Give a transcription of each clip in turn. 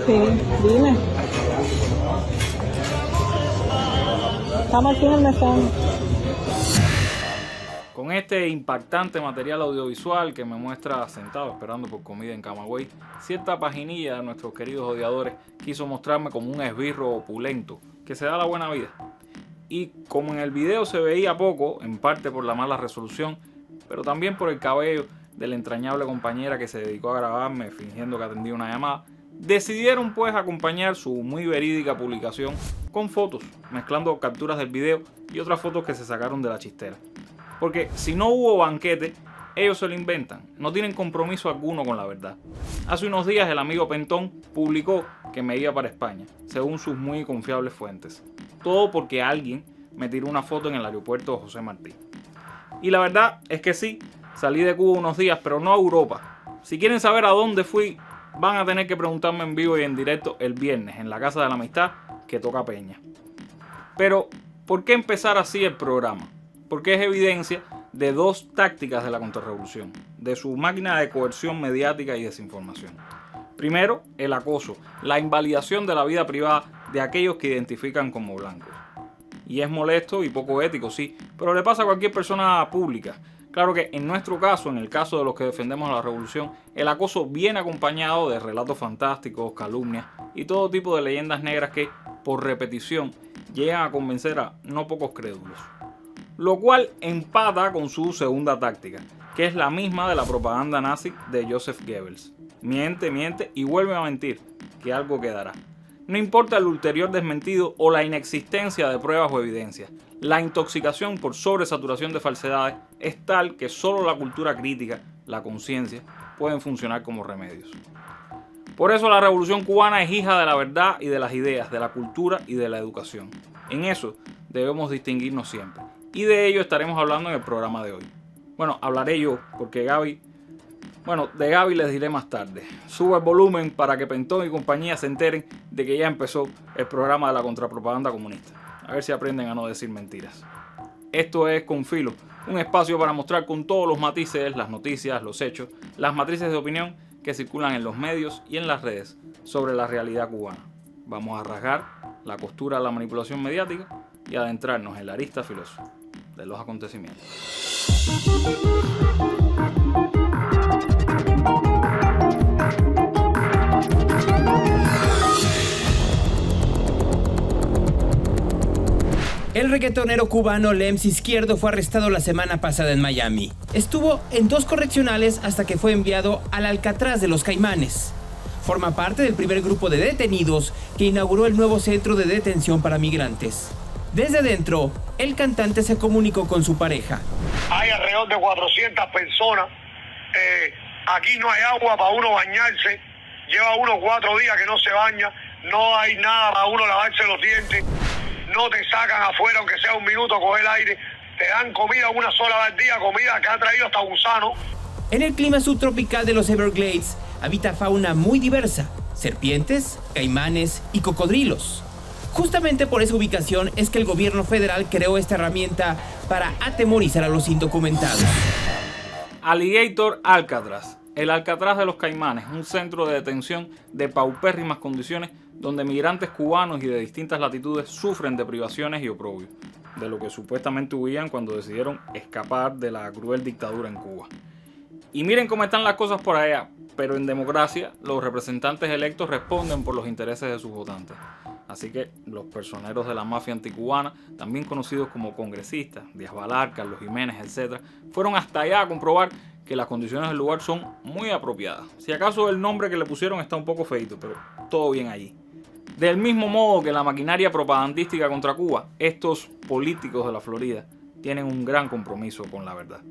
Sí, dime. Estamos aquí en el mesón. Con este impactante material audiovisual que me muestra sentado esperando por comida en Camagüey, cierta paginilla de nuestros queridos odiadores quiso mostrarme como un esbirro opulento que se da la buena vida. Y como en el video se veía poco, en parte por la mala resolución, pero también por el cabello de la entrañable compañera que se dedicó a grabarme fingiendo que atendía una llamada, decidieron pues acompañar su muy verídica publicación con fotos, mezclando capturas del video y otras fotos que se sacaron de la chistera. Porque si no hubo banquete, ellos se lo inventan, no tienen compromiso alguno con la verdad. Hace unos días el amigo Pentón publicó que me iba para España, según sus muy confiables fuentes. Todo porque alguien me tiró una foto en el aeropuerto José Martí. Y la verdad es que sí, salí de Cuba unos días, pero no a Europa. Si quieren saber a dónde fui, van a tener que preguntarme en vivo y en directo el viernes en la Casa de la Amistad, que toca Peña. Pero, ¿por qué empezar así el programa? Porque es evidencia de dos tácticas de la contrarrevolución, de su máquina de coerción mediática y desinformación. Primero, el acoso, la invalidación de la vida privada de aquellos que identifican como blancos. Y es molesto y poco ético, sí, pero le pasa a cualquier persona pública. Claro que en nuestro caso, en el caso de los que defendemos la revolución, el acoso viene acompañado de relatos fantásticos, calumnias y todo tipo de leyendas negras que, por repetición, llegan a convencer a no pocos crédulos. Lo cual empata con su segunda táctica, que es la misma de la propaganda nazi de Joseph Goebbels. Miente, miente y vuelve a mentir, que algo quedará. No importa el ulterior desmentido o la inexistencia de pruebas o evidencias, la intoxicación por sobresaturación de falsedades es tal que solo la cultura crítica, la conciencia, pueden funcionar como remedios. Por eso la revolución cubana es hija de la verdad y de las ideas, de la cultura y de la educación. En eso debemos distinguirnos siempre. Y de ello estaremos hablando en el programa de hoy. Bueno, hablaré yo, porque de Gaby les diré más tarde. Subo el volumen para que Pentón y compañía se enteren de que ya empezó el programa de la contrapropaganda comunista. A ver si aprenden a no decir mentiras. Esto es Con Filo, un espacio para mostrar con todos los matices las noticias, los hechos, las matrices de opinión que circulan en los medios y en las redes sobre la realidad cubana. Vamos a rasgar la costura de la manipulación mediática y adentrarnos en la arista filosa de los acontecimientos. El reggaetonero cubano Lems Izquierdo fue arrestado la semana pasada en Miami. Estuvo en 2 correccionales hasta que fue enviado al Alcatraz de los Caimanes. Forma parte del primer grupo de detenidos que inauguró el nuevo centro de detención para migrantes. Desde dentro, el cantante se comunicó con su pareja. Hay alrededor de 400 personas. Aquí no hay agua para uno bañarse. Lleva uno 4 días que no se baña. No hay nada para uno lavarse los dientes. No te sacan afuera, aunque sea un minuto, a coger aire. Te dan comida una sola vez al día, comida que ha traído hasta gusano. En el clima subtropical de los Everglades habita fauna muy diversa: serpientes, caimanes y cocodrilos. Justamente por esa ubicación es que el gobierno federal creó esta herramienta para atemorizar a los indocumentados. Alligator Alcatraz, el Alcatraz de los Caimanes, un centro de detención de paupérrimas condiciones donde migrantes cubanos y de distintas latitudes sufren de privaciones y oprobio, de lo que supuestamente huían cuando decidieron escapar de la cruel dictadura en Cuba. Y miren cómo están las cosas por allá, pero en democracia los representantes electos responden por los intereses de sus votantes. Así que los personeros de la mafia anticubana, también conocidos como congresistas, Díaz Balart, Carlos Jiménez, etc., fueron hasta allá a comprobar que las condiciones del lugar son muy apropiadas. Si acaso el nombre que le pusieron está un poco feito, pero todo bien allí. Del mismo modo que la maquinaria propagandística contra Cuba, estos políticos de la Florida tienen un gran compromiso con la verdad.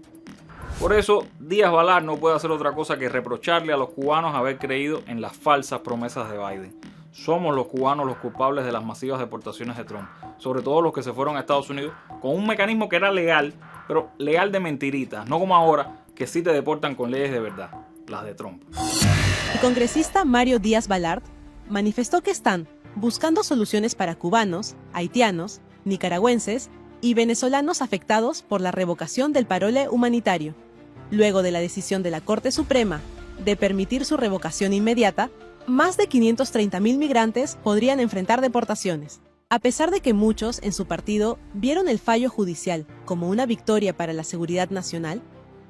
Por eso, Díaz Balart no puede hacer otra cosa que reprocharle a los cubanos haber creído en las falsas promesas de Biden. Somos los cubanos los culpables de las masivas deportaciones de Trump, sobre todo los que se fueron a Estados Unidos con un mecanismo que era legal, pero legal de mentiritas, no como ahora, que sí te deportan con leyes de verdad, las de Trump. El congresista Mario Díaz Balart manifestó que están buscando soluciones para cubanos, haitianos, nicaragüenses y venezolanos afectados por la revocación del parole humanitario, luego de la decisión de la Corte Suprema de permitir su revocación inmediata más de 530.000 migrantes podrían enfrentar deportaciones. A pesar de que muchos en su partido vieron el fallo judicial como una victoria para la seguridad nacional,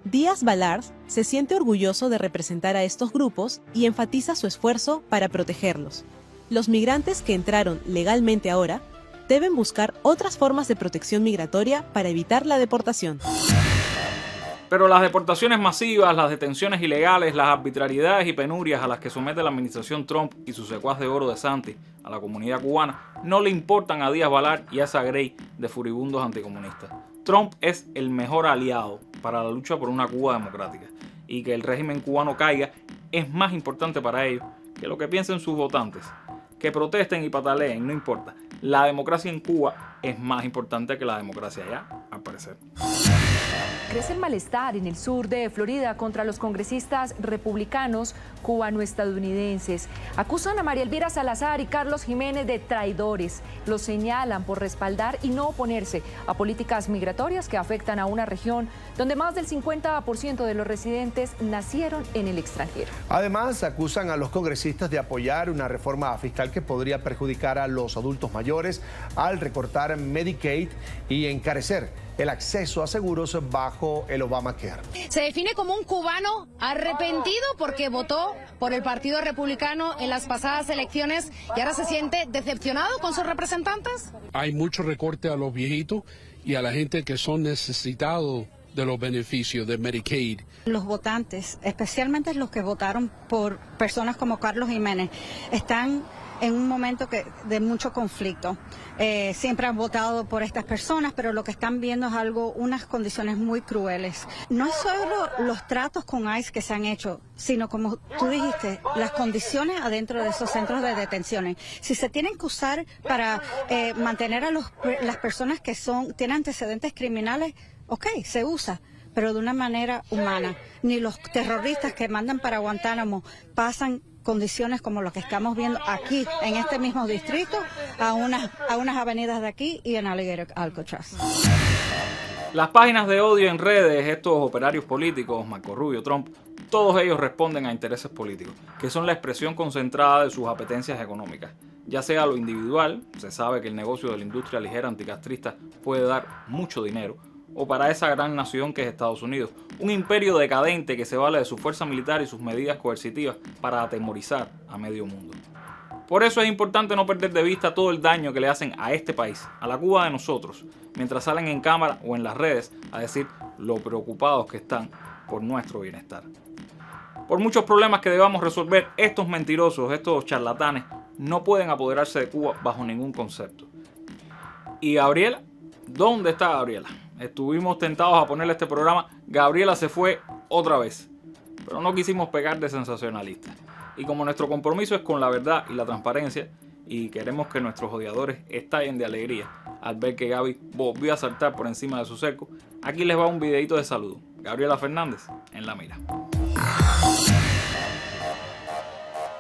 Díaz Balart se siente orgulloso de representar a estos grupos y enfatiza su esfuerzo para protegerlos. Los migrantes que entraron legalmente ahora deben buscar otras formas de protección migratoria para evitar la deportación. Pero las deportaciones masivas, las detenciones ilegales, las arbitrariedades y penurias a las que somete la administración Trump y su secuaz de oro DeSantis a la comunidad cubana no le importan a Díaz Balart y a esa grey de furibundos anticomunistas. Trump es el mejor aliado para la lucha por una Cuba democrática, y que el régimen cubano caiga es más importante para ellos que lo que piensen sus votantes. Que protesten y pataleen, no importa. La democracia en Cuba es más importante que la democracia allá, al parecer. Crece el malestar en el sur de Florida contra los congresistas republicanos cubano-estadounidenses. Acusan a María Elvira Salazar y Carlos Jiménez de traidores. Los señalan por respaldar y no oponerse a políticas migratorias que afectan a una región donde más del 50% de los residentes nacieron en el extranjero. Además, acusan a los congresistas de apoyar una reforma fiscal que podría perjudicar a los adultos mayores al recortar Medicaid y encarecer el acceso a seguros bajo el Obamacare. Se define como un cubano arrepentido porque votó por el Partido Republicano en las pasadas elecciones y ahora se siente decepcionado con sus representantes. Hay mucho recorte a los viejitos y a la gente que son necesitados de los beneficios de Medicaid. Los votantes, especialmente los que votaron por personas como Carlos Jiménez, están en un momento de mucho conflicto. Siempre han votado por estas personas, pero lo que están viendo es unas condiciones muy crueles. No es solo los tratos con ICE que se han hecho, sino, como tú dijiste, las condiciones adentro de esos centros de detenciones. Si se tienen que usar para mantener a las personas que tienen antecedentes criminales, ok, se usa, pero de una manera humana. Ni los terroristas que mandan para Guantánamo pasan condiciones como lo que estamos viendo aquí, en este mismo distrito, a unas avenidas de aquí y en Alcatraz. Las páginas de odio en redes, estos operarios políticos, Marco Rubio, Trump, todos ellos responden a intereses políticos, que son la expresión concentrada de sus apetencias económicas. Ya sea lo individual, se sabe que el negocio de la industria ligera anticastrista puede dar mucho dinero, o para esa gran nación que es Estados Unidos, un imperio decadente que se vale de su fuerza militar y sus medidas coercitivas para atemorizar a medio mundo. Por eso es importante no perder de vista todo el daño que le hacen a este país, a la Cuba de nosotros, mientras salen en cámara o en las redes a decir lo preocupados que están por nuestro bienestar. Por muchos problemas que debamos resolver, estos mentirosos, estos charlatanes, no pueden apoderarse de Cuba bajo ningún concepto. ¿Y Gabriela? ¿Dónde está Gabriela? Estuvimos tentados a ponerle este programa. Gabriela se fue otra vez, pero no quisimos pegar de sensacionalistas. Y como nuestro compromiso es con la verdad y la transparencia, y queremos que nuestros odiadores estallen de alegría al ver que Gaby volvió a saltar por encima de su cerco, aquí les va un videito de saludo. Gabriela Fernández en la mira.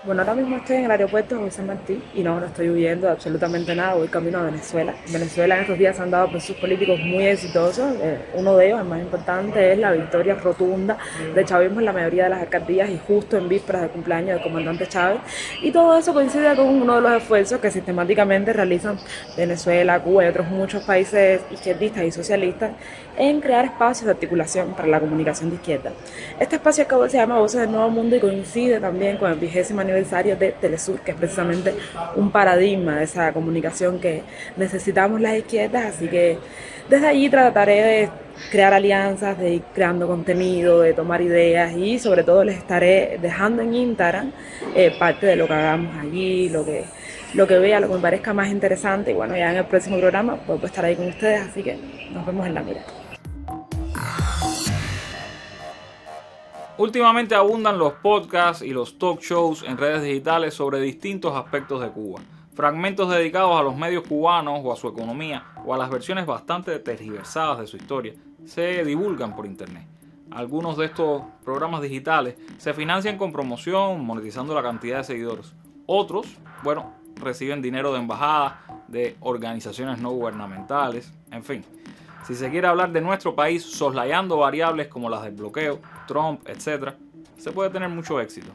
Bueno, ahora mismo estoy en el aeropuerto de José Martí y no estoy huyendo de absolutamente nada, voy camino a Venezuela. En Venezuela en estos días se han dado procesos políticos muy exitosos, uno de ellos, el más importante, es la victoria rotunda del chavismo en la mayoría de las alcaldías y justo en vísperas del cumpleaños del comandante Chávez. Y todo eso coincide con uno de los esfuerzos que sistemáticamente realizan Venezuela, Cuba y otros muchos países izquierdistas y socialistas en crear espacios de articulación para la comunicación de izquierda. Este espacio se llama Voces del Nuevo Mundo y coincide también con el 20º aniversario de Telesur, que es precisamente un paradigma de esa comunicación que necesitamos las izquierdas, así que desde allí trataré de crear alianzas, de ir creando contenido, de tomar ideas y sobre todo les estaré dejando en Instagram parte de lo que hagamos allí, lo que vea, lo que me parezca más interesante y bueno, ya en el próximo programa puedo estar ahí con ustedes, así que nos vemos en la mira. Últimamente abundan los podcasts y los talk shows en redes digitales sobre distintos aspectos de Cuba. Fragmentos dedicados a los medios cubanos o a su economía o a las versiones bastante tergiversadas de su historia se divulgan por internet. Algunos de estos programas digitales se financian con promoción, monetizando la cantidad de seguidores. Otros, reciben dinero de embajadas, de organizaciones no gubernamentales, en fin. Si se quiere hablar de nuestro país soslayando variables como las del bloqueo, Trump, etc., se puede tener mucho éxito.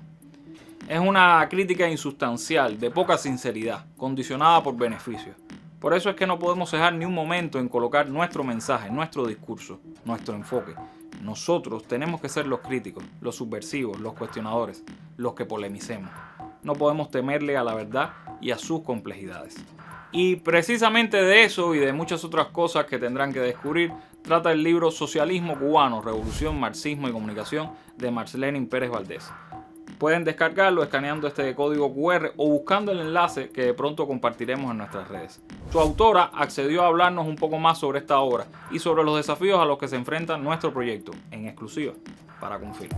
Es una crítica insustancial, de poca sinceridad, condicionada por beneficios. Por eso es que no podemos cejar ni un momento en colocar nuestro mensaje, nuestro discurso, nuestro enfoque. Nosotros tenemos que ser los críticos, los subversivos, los cuestionadores, los que polemicemos. No podemos temerle a la verdad y a sus complejidades. Y precisamente de eso y de muchas otras cosas que tendrán que descubrir trata el libro Socialismo Cubano, Revolución, Marxismo y Comunicación de Marcelenin Pérez Valdés. Pueden descargarlo escaneando este código QR o buscando el enlace que de pronto compartiremos en nuestras redes. Su autora accedió a hablarnos un poco más sobre esta obra y sobre los desafíos a los que se enfrenta nuestro proyecto, en exclusiva para Confil.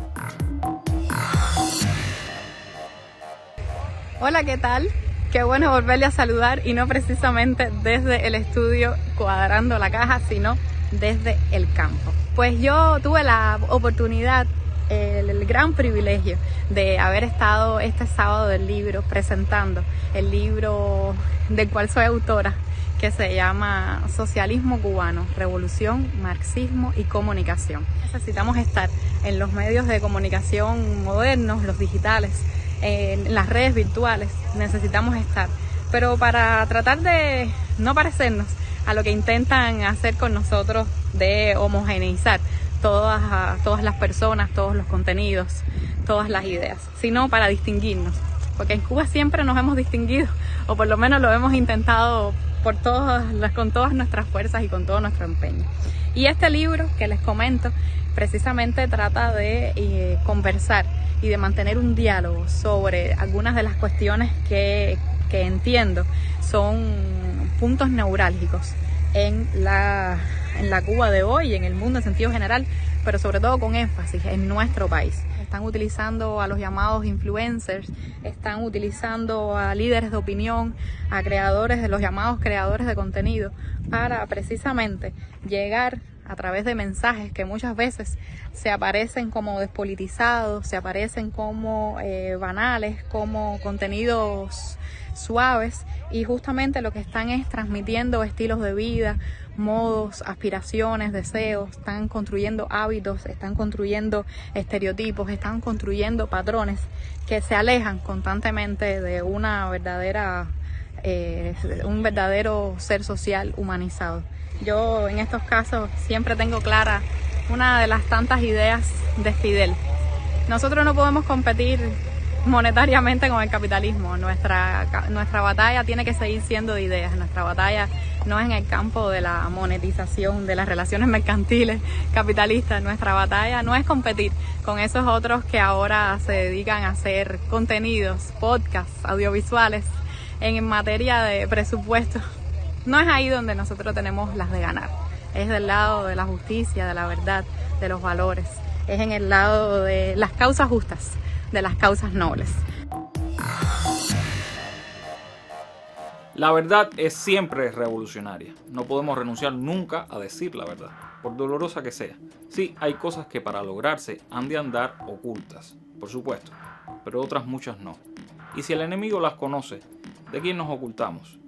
Hola, ¿qué tal? Qué bueno volverle a saludar y no precisamente desde el estudio cuadrando la caja, sino desde el campo. Pues yo tuve la oportunidad, el gran privilegio de haber estado este sábado del libro presentando el libro del cual soy autora, que se llama Socialismo Cubano, Revolución, Marxismo y Comunicación. Necesitamos estar en los medios de comunicación modernos, los digitales, en las redes virtuales, necesitamos estar, pero para tratar de no parecernos a lo que intentan hacer con nosotros de homogeneizar todas las personas, todos los contenidos, todas las ideas, sino para distinguirnos, porque en Cuba siempre nos hemos distinguido, o por lo menos lo hemos intentado con todas nuestras fuerzas y con todo nuestro empeño. Y este libro que les comento precisamente trata de conversar y de mantener un diálogo sobre algunas de las cuestiones que entiendo son puntos neurálgicos en la Cuba de hoy, en el mundo en sentido general, pero sobre todo con énfasis en nuestro país. Están utilizando a los llamados influencers, están utilizando a líderes de opinión, a creadores de los llamados creadores de contenido, para precisamente llegar a través de mensajes que muchas veces se aparecen como despolitizados, se aparecen como banales, como contenidos suaves, y justamente lo que están es transmitiendo estilos de vida, modos, aspiraciones, deseos, están construyendo hábitos, están construyendo estereotipos, están construyendo patrones que se alejan constantemente de una verdadera, un verdadero ser social humanizado. Yo en estos casos siempre tengo clara una de las tantas ideas de Fidel. Nosotros no podemos competir monetariamente con el capitalismo. Nuestra batalla tiene que seguir siendo de ideas. Nuestra batalla no es en el campo de la monetización, de las relaciones mercantiles capitalistas. Nuestra batalla no es competir con esos otros que ahora se dedican a hacer contenidos, podcasts, audiovisuales en materia de presupuesto. No es ahí donde nosotros tenemos las de ganar. Es del lado de la justicia, de la verdad, de los valores. Es en el lado de las causas justas, de las causas nobles. La verdad es siempre revolucionaria. No podemos renunciar nunca a decir la verdad, por dolorosa que sea. Sí, hay cosas que para lograrse han de andar ocultas, por supuesto, pero otras muchas no. Y si el enemigo las conoce, ¿de quién nos ocultamos?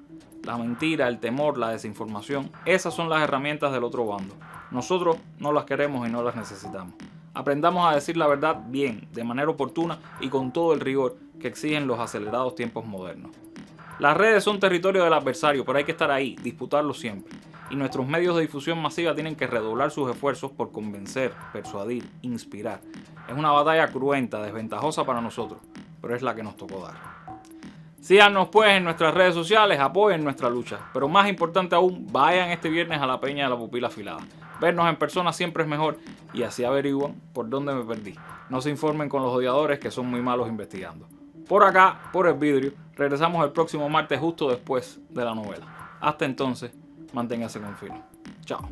La mentira, el temor, la desinformación, esas son las herramientas del otro bando. Nosotros no las queremos y no las necesitamos. Aprendamos a decir la verdad bien, de manera oportuna y con todo el rigor que exigen los acelerados tiempos modernos. Las redes son territorio del adversario, pero hay que estar ahí, disputarlo siempre. Y nuestros medios de difusión masiva tienen que redoblar sus esfuerzos por convencer, persuadir, inspirar. Es una batalla cruenta, desventajosa para nosotros, pero es la que nos tocó dar. Síganos pues en nuestras redes sociales, apoyen nuestra lucha, pero más importante aún, vayan este viernes a la Peña de la Pupila Afilada. Vernos en persona siempre es mejor y así averiguan por dónde me perdí. No se informen con los odiadores que son muy malos investigando. Por acá, por el vidrio, regresamos el próximo martes justo después de la novela. Hasta entonces, manténgase con filo. Chao.